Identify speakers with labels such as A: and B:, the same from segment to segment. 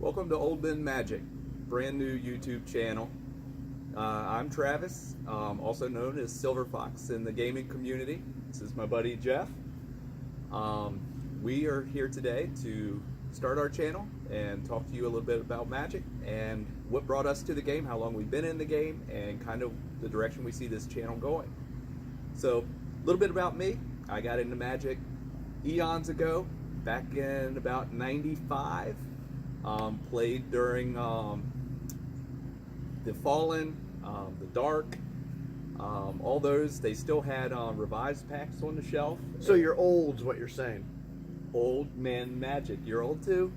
A: Welcome to OldMenMTG, brand new YouTube channel. I'm Travis, also known as Silver Fox in the gaming community. This is my buddy Jeff. We are here today to start our channel and talk to you a little bit about Magic and what brought us to the game, how long we've been in the game, and kind of the direction we see this channel going. So, a little bit about me. I got into Magic eons ago, back in about '95. Played during the Fallen, the Dark, all those. They still had revised packs on the shelf.
B: So you're old's what you're saying.
A: OldMenMTG. You're old too.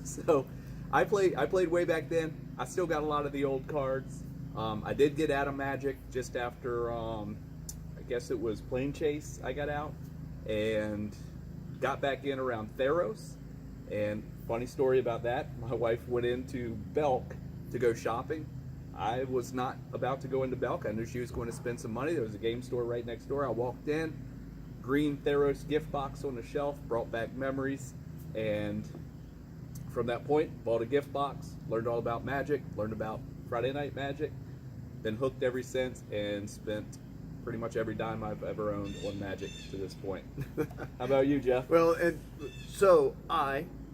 A: So I played way back then. I still got a lot of the old cards. I did get out of Magic just after I guess it was Plane Chase. I got out and got back in around Theros. And funny story about that, my wife went into Belk to go shopping. I was not about to go into Belk. I knew she was going to spend some money. There was a game store right next door. I walked in, green Theros gift box on the shelf, brought back memories, and from that point, bought a gift box, learned all about Magic, learned about Friday Night Magic, been hooked ever since, and spent pretty much every dime I've ever owned on Magic to this point. How about you, Jeff?
B: Well, and so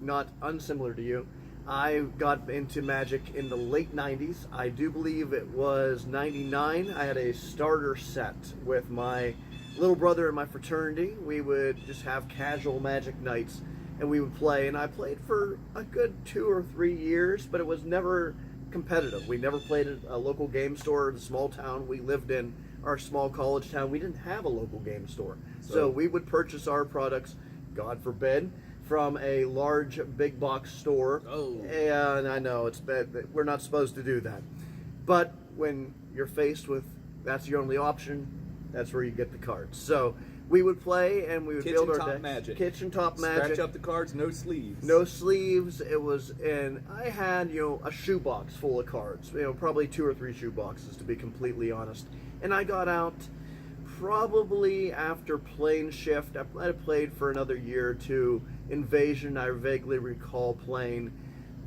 B: not unsimilar to you, I got into Magic in the late 90s. I do believe it was 99. I had a starter set with my little brother in my fraternity. We would just have casual Magic nights and we would play, and I played for a good 2 or 3 years, but it was never competitive. We never played at a local game store in the small town we lived in. Our small college town, we didn't have a local game store. So we would purchase our products, God forbid, from a large big box store.
A: Oh.
B: And I know it's bad. We're not supposed to do that. But when you're faced with that's your only option, that's where you get the cards. So we would play and we would build our decks.
A: Magic.
B: Kitchen top Magic.
A: Scratch up the cards, no sleeves.
B: No sleeves. It was, and I had, a shoebox full of cards. Probably 2 or 3 shoe boxes, to be completely honest. And I got out probably after Plane Shift. I played for another year or two. Invasion, I vaguely recall playing.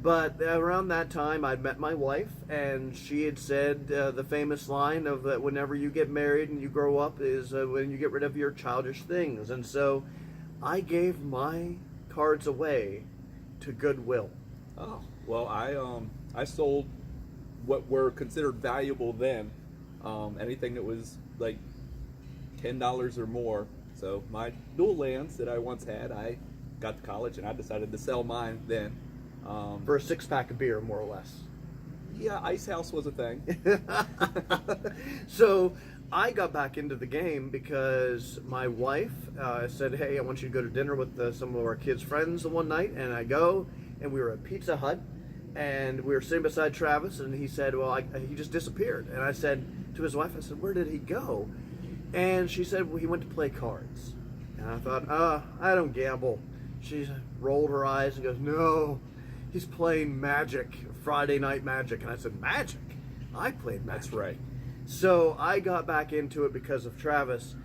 B: But around that time, I'd met my wife, and she had said the famous line of that whenever you get married and you grow up is when you get rid of your childish things. And so I gave my cards away to Goodwill.
A: Oh, well, I sold what were considered valuable then. Anything that was like $10 or more. So my dual lands that I once had, I got to college and I decided to sell mine then.
B: For a 6-pack of beer, more or less.
A: Yeah, Ice House was a thing.
B: So I got back into the game because my wife said, hey, I want you to go to dinner with some of our kids' friends one night. And I go, and we were at Pizza Hut. And we were sitting beside Travis, and he said, well, he just disappeared. And I said to his wife, I said, where did he go? And she said, well, he went to play cards. And I thought, I don't gamble. She rolled her eyes and goes, no, he's playing Magic, Friday Night Magic. And I said, Magic? I played Magic.
A: That's right.
B: So I got back into it because of Travis.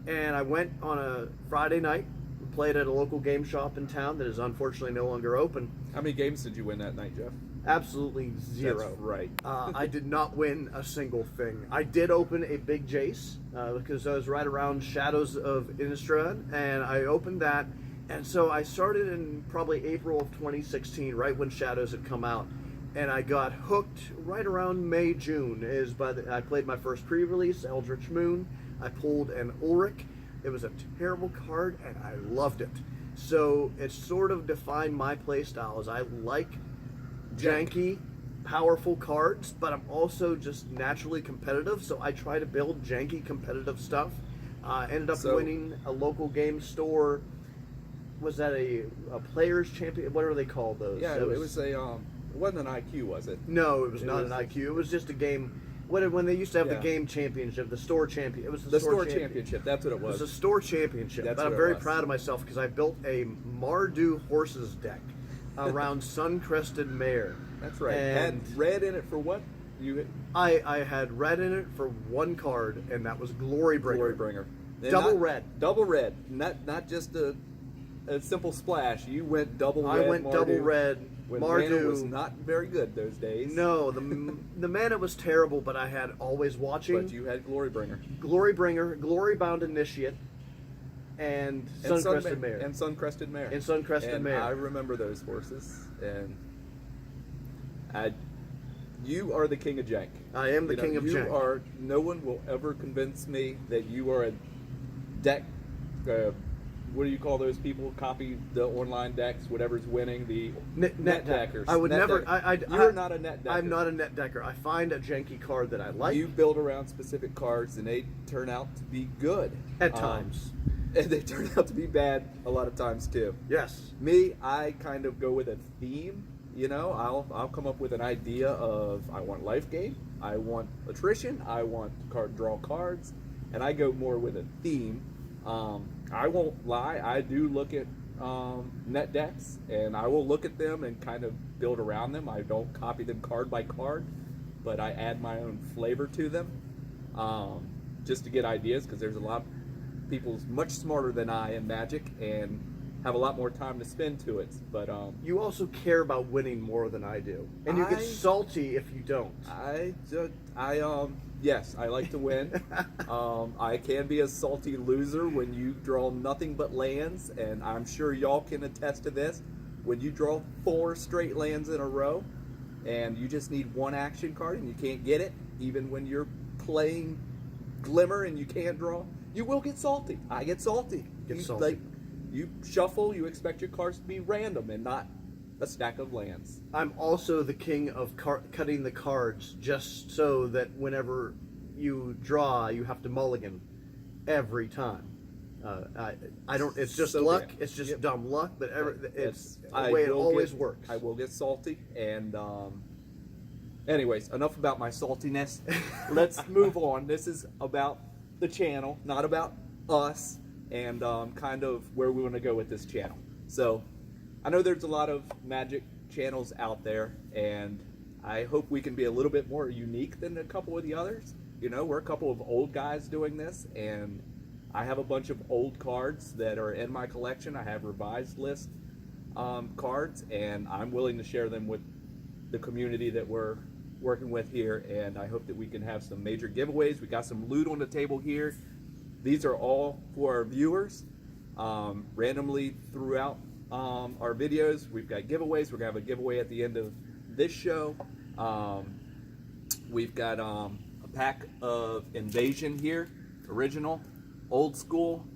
B: And I went on a Friday night, played at a local game shop in town that is unfortunately no longer open.
A: How many games did you win that night, Jeff?
B: Absolutely 0.
A: That's right.
B: I did not win a single thing. I did open a big Jace because I was right around Shadows of Innistrad, and I opened that. And so I started in probably April of 2016, right when Shadows had come out, and I got hooked right around May, June. I played my first pre-release, Eldritch Moon. I pulled an Ulrich. It was a terrible card, and I loved it. So it sort of defined my play style. As I like janky, powerful cards, but I'm also just naturally competitive, so I try to build janky, competitive stuff. Ended up winning a local game store. Was that a player's champion? What are they called those?
A: Yeah, it was a, it wasn't an IQ, was it?
B: No, it was not an IQ. It was just a game. When they used to have the game championship, the store champion. It was
A: the store championship. That's what it was.
B: It was a store championship. But I'm very proud of myself because I built a Mardu horses deck around Sun-Crested Mare.
A: That's right.
B: And
A: had red in it for what?
B: I had red in it for 1 card, and that was Glorybringer.
A: Glorybringer.
B: Double red.
A: Double red. Not just a a simple splash. You went double red.
B: I went
A: Mardu,
B: double red.
A: when
B: Mardu
A: mana was not very good those days.
B: No, the mana was terrible, but I had Always Watching.
A: But you had Glorybringer.
B: Glorybringer, Glorybound Initiate, and Suncrested Mare.
A: And Suncrested Mare.
B: And Suncrested Mare.
A: I remember those horses. And you are the king of jank.
B: I am the king of jank.
A: No one will ever convince me that you are a deck. What do you call those people? Copy the online decks. Whatever's winning, the
B: net
A: deckers.
B: I would never.
A: You're not a net decker.
B: I'm not a net decker. I find a janky card that I like.
A: You build around specific cards, and they turn out to be good
B: at times,
A: and they turn out to be bad a lot of times too.
B: Yes.
A: Me, I kind of go with a theme. You know, I'll come up with an idea of I want life gain, I want attrition, I want draw cards, and I go more with a theme. I won't lie, I do look at net decks, and I will look at them and kind of build around them. I don't copy them card by card, but I add my own flavor to them, just to get ideas, because there's a lot of people much smarter than I in Magic and have a lot more time to spend to it. But
B: you also care about winning more than I do, and you get salty if you don't.
A: Yes, I like to win. I can be a salty loser when you draw nothing but lands, and I'm sure y'all can attest to this. When you draw 4 straight lands in a row, and you just need one action card and you can't get it, even when you're playing Glimmer and you can't draw, you will get salty. I get salty. You shuffle, you expect your cards to be random and not a stack of lands.
B: I'm also the king of cutting the cards just so that whenever you draw, you have to mulligan every time. I don't. It's just so luck. It's just dumb luck, but it's the way it always works.
A: I will get salty, and anyways, enough about my saltiness. Let's move on. This is about the channel, not about us. And kind of where we want to go with this channel. So I know there's a lot of Magic channels out there, and I hope we can be a little bit more unique than a couple of the others. You know, we're a couple of old guys doing this, and I have a bunch of old cards that are in my collection. I have revised list cards, and I'm willing to share them with the community that we're working with here, and I hope that we can have some major giveaways. We got some loot on the table here. These are all for our viewers, randomly throughout our videos. We've got giveaways. We're going to have a giveaway at the end of this show. We've got a pack of Invasion here, original, old school,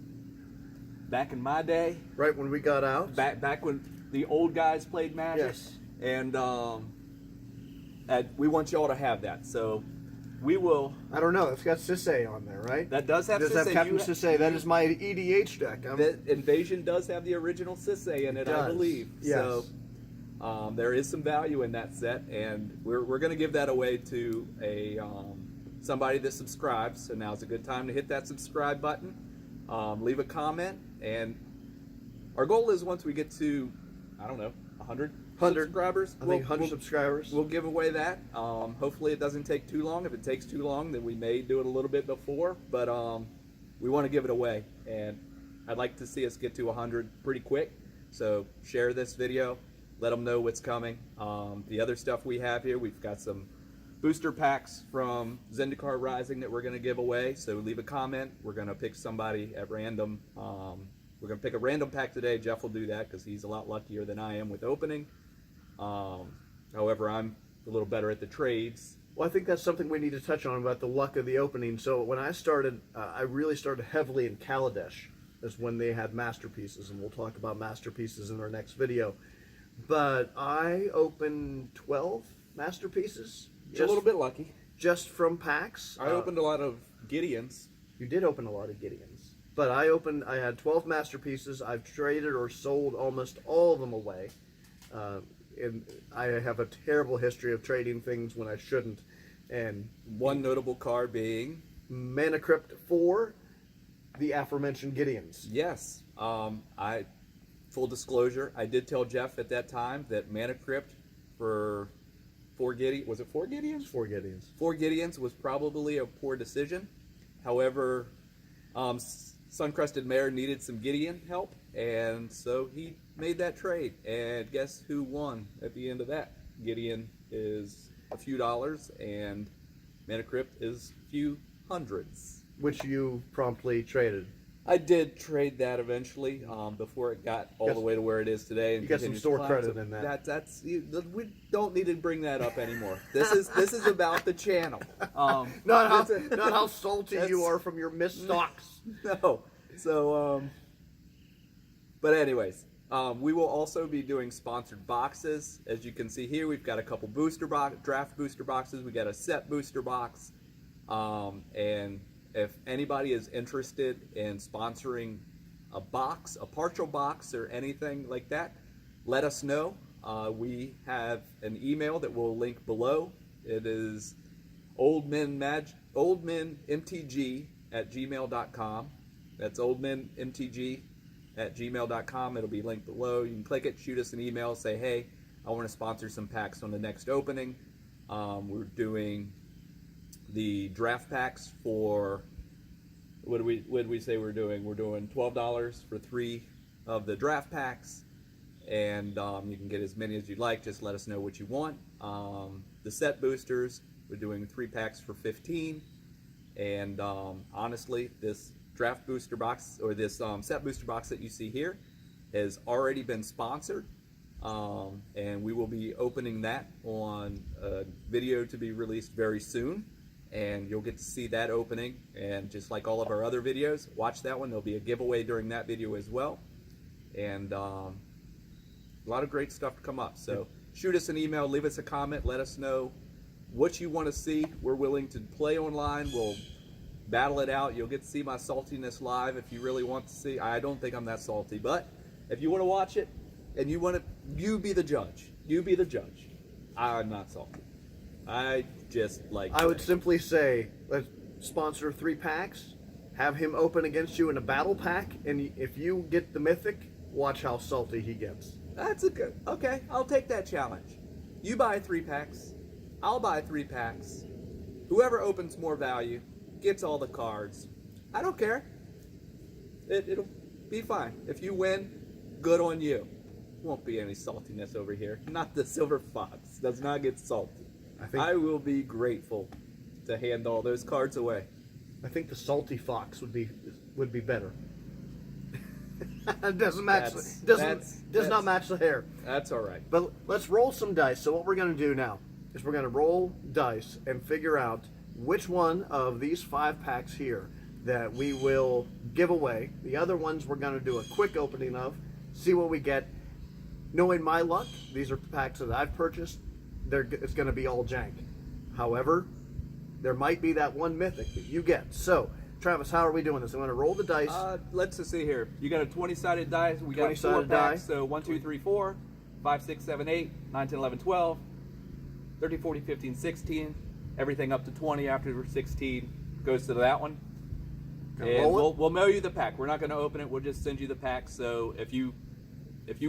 A: back in my day.
B: Right when we got out.
A: Back when the old guys played Magic.
B: Yes.
A: And we want y'all to have that. So we will.
B: I don't know. It's got Sisay on there, right?
A: That does have Sisay.
B: Does have Captain Sisay. That is my EDH deck.
A: The Invasion does have the original Sisay in it, I believe.
B: Yes.
A: So there is some value in that set, and we're going to give that away to a somebody that subscribes. So now's a good time to hit that subscribe button, leave a comment, and our goal is once we get to, I don't know, 100 subscribers.
B: I think 100 subscribers.
A: We'll give away that. Hopefully it doesn't take too long. If it takes too long, then we may do it a little bit before. But we want to give it away, and I'd like to see us get to 100 pretty quick. So share this video. Let them know what's coming. The other stuff we have here, we've got some booster packs from Zendikar Rising that we're going to give away. So leave a comment. We're going to pick somebody at random. We're going to pick a random pack today. Jeff will do that because he's a lot luckier than I am with opening. However, I'm a little better at the trades.
B: Well, I think that's something we need to touch on about the luck of the opening. So when I started, I really started heavily in Kaladesh. That's when they had masterpieces, and we'll talk about masterpieces in our next video. But I opened 12 masterpieces.
A: You're a little bit lucky.
B: Just from packs.
A: I opened a lot of Gideons.
B: You did open a lot of Gideons. But I had 12 masterpieces. I've traded or sold almost all of them away. And I have a terrible history of trading things when I shouldn't. And
A: one notable card being
B: Mana Crypt 4, the aforementioned Gideons.
A: Yes. Full disclosure, I did tell Jeff at that time that Mana Crypt for 4 Gideons, was it 4 Gideons?
B: 4 Gideons.
A: 4 Gideons was probably a poor decision. However, Suncrested Mare needed some Gideon help, and so he made that trade. And guess who won at the end of that? Gideon is a few dollars, and Mana Crypt is a few hundreds.
B: Which you promptly traded.
A: I did trade that eventually, before it got all the way to where it is today. And
B: you got some store credit in that.
A: We don't need to bring that up anymore. This is about the channel.
B: Not how salty you are from your missed stocks.
A: No. So, but anyways, we will also be doing sponsored boxes. As you can see here, we've got a couple draft booster boxes. We got a set booster box, and if anybody is interested in sponsoring a box, a partial box, or anything like that, let us know. We have an email that we'll link below. It is OldMenMTG@gmail.com. That's OldMenMTG@gmail.com. It'll be linked below. You can click it, shoot us an email, say, hey, I want to sponsor some packs on the next opening. We're doing the draft packs for, what did we say we're doing? We're doing $12 for 3 of the draft packs, and you can get as many as you'd like. Just let us know what you want. The set boosters, we're doing 3 packs for 15, and honestly, this draft booster box, or this set booster box that you see here, has already been sponsored, and we will be opening that on a video to be released very soon. And you'll get to see that opening, and just like all of our other videos, watch that one. There'll be a giveaway during that video as well, and a lot of great stuff to come up. So shoot us an email, leave us a comment, let us know what you want to see. We're willing to play online. We'll battle it out. You'll get to see my saltiness live if you really want to see. I don't think I'm that salty, but if you want to watch it and you want to, you be the judge. You be the judge. I'm not salty. I just like.
B: I would simply say, let's sponsor 3 packs, have him open against you in a battle pack, and if you get the mythic, watch how salty he gets.
A: That's a good. Okay, I'll take that challenge. You buy 3 packs, I'll buy 3 packs. Whoever opens more value gets all the cards. I don't care. It'll be fine. If you win, good on you. Won't be any saltiness over here. Not the Silver Fox. Does not get salty. I will be grateful to hand all those cards away.
B: I think the salty fox would be better. It doesn't match. Does not match the hair.
A: That's all right.
B: But let's roll some dice. So what we're going to do now is we're going to roll dice and figure out which one of these 5 packs here that we will give away. The other ones we're going to do a quick opening of, see what we get. Knowing my luck, these are packs that I've purchased. It's going to be all jank. However, there might be that one mythic that you get. So, Travis, how are we doing this? I'm going to roll the dice.
A: Let's just see here. You got a 20-sided die. We got 4 packs. So 1, 2, 3, 4, 5, 6, 7, 8, 9, 10, 11, 12, 13, 14, 15, 16. Everything up to 20 after 16 goes to that one. And we'll mail you the pack. We're not going to open it. We'll just send you the pack. So if you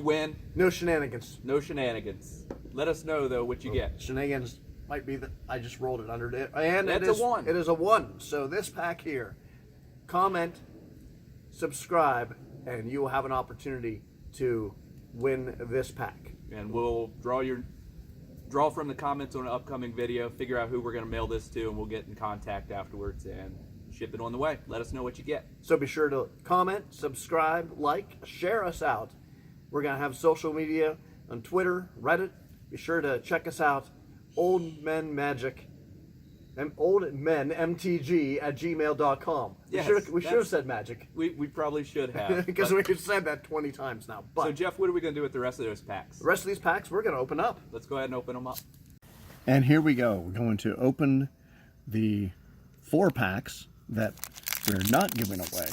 A: win,
B: no shenanigans.
A: No shenanigans. Let us know though what you get.
B: Shenanigans might be that I just rolled it under it, and
A: it's a 1.
B: It is a 1. So this pack here, comment, subscribe, and you will have an opportunity to win this pack.
A: And we'll draw from the comments on an upcoming video, figure out who we're going to mail this to, and we'll get in contact afterwards and ship it on the way. Let us know what you get.
B: So be sure to comment, subscribe, like, share us out. We're going to have social media on Twitter, Reddit. Be sure to check us out, OldMenMTG, OldMenMTG@gmail.com.
A: Yes,
B: we should have said magic.
A: We probably should have.
B: Because we've said that 20 times now. But
A: so, Jeff, what are we going to do with the rest of those packs?
B: The rest of these packs, we're going to open up.
A: Let's go ahead and open them up.
B: And here we go. We're going to open the 4 packs that we're not giving away.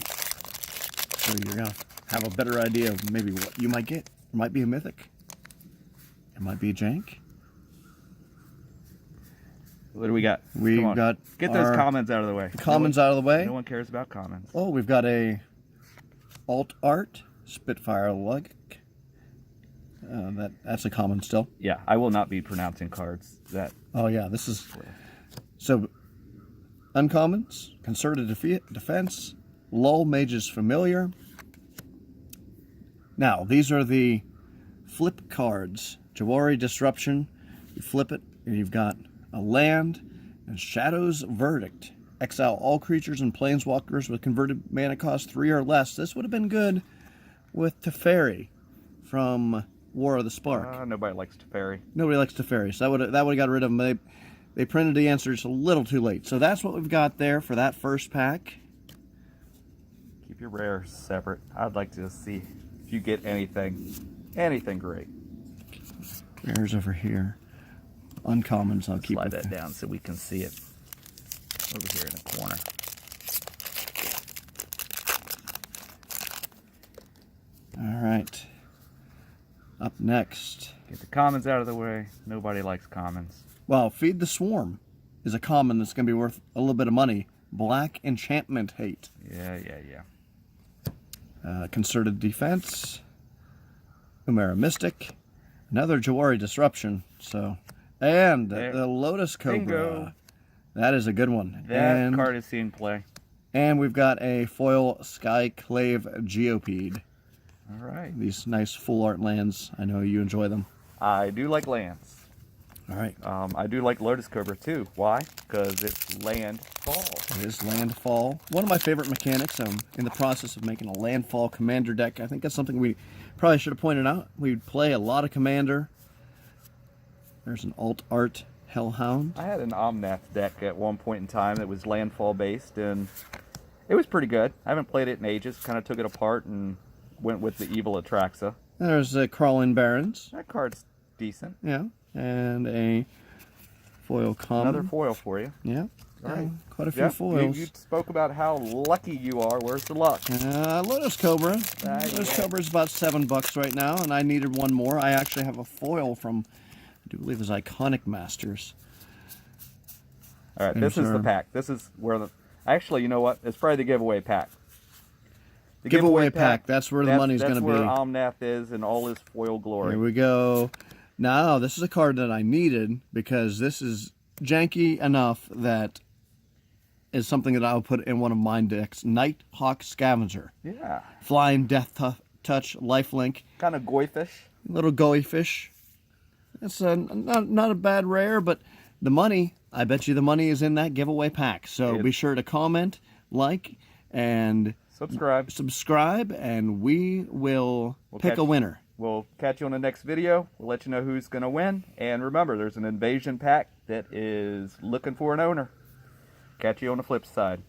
B: So you're going to have a better idea of maybe what you might get. It might be a mythic. It might be a jank.
C: What do we got?
B: We've got
C: get those comments out of the way.
B: Comments out of the way.
C: No one cares about comments.
B: Oh, we've got a alt art Spitfire lug. That's a common still.
C: Yeah, I will not be pronouncing cards.
B: Oh yeah, this is so uncommons. Concerted defense. Lull Mage's Familiar. Now, these are the flip cards. Jawari Disruption. You flip it, and you've got a land and Shadow's Verdict. Exile all creatures and planeswalkers with converted mana cost 3 or less. This would have been good with Teferi from War of the Spark.
C: Nobody likes Teferi.
B: Nobody likes Teferi, so that would have got rid of them. They printed the answers a little too late. So that's what we've got there for that first pack.
C: Keep your rares separate. I'd like to see if you get anything great.
B: Rares over here. Uncommons, I'll keep
C: Slide
B: it
C: that down so we can see it over here in the corner.
B: All right. Up next.
C: Get the commons out of the way. Nobody likes commons.
B: Well, Feed the Swarm is a common that's going to be worth a little bit of money. Black Enchantment Hate.
C: Yeah.
B: Concerted Defense. Umera Mystic. Another Jawari Disruption. And the Lotus Cobra.
C: Bingo.
B: That is a good one.
C: That card is seen play.
B: And we've got a foil Skyclave Geopede.
C: All right.
B: These nice full art lands. I know you enjoy them.
C: I do like lands.
B: All right.
C: I do like Lotus Cobra too. Why? Because it's landfall.
B: It is landfall. One of my favorite mechanics. I'm in the process of making a landfall commander deck. I think that's something we probably should have pointed out. We play a lot of commander. There's an alt art Hellhound.
C: I had an Omnath deck at one point in time that was landfall based, and it was pretty good. I haven't played it in ages. Kind of took it apart and went with the Evil Atraxa.
B: There's Crawling Barons.
C: That card's decent.
B: Yeah. And a foil common.
C: Another foil for you.
B: Yeah.
C: All right.
B: Quite a few foils.
C: You spoke about how lucky you are. Where's the luck?
B: Lotus Cobra. Lotus Cobra is about $7 right now, and I needed one more. I actually have a foil from, I do believe, it's Iconic Masters.
C: All right, this is the pack. This is where the... Actually, you know what? It's probably the giveaway pack. The
B: giveaway pack. That's where the money's going to be.
C: That's where Omnath is in all his foil glory.
B: Here we go. Now, this is a card that I needed because this is janky enough that is something that I'll put in one of mine decks. Nighthawk Scavenger.
C: Yeah.
B: Flying Death Touch Lifelink.
C: Kind of goy fish.
B: Little goey fish. It's not a bad rare, but the money, I bet you the money is in that giveaway pack. So be sure to comment, like, and subscribe, and we'll pick a winner.
C: We'll catch you on the next video. We'll let you know who's going to win. And remember, there's an invasion pack that is looking for an owner. Catch you on the flip side.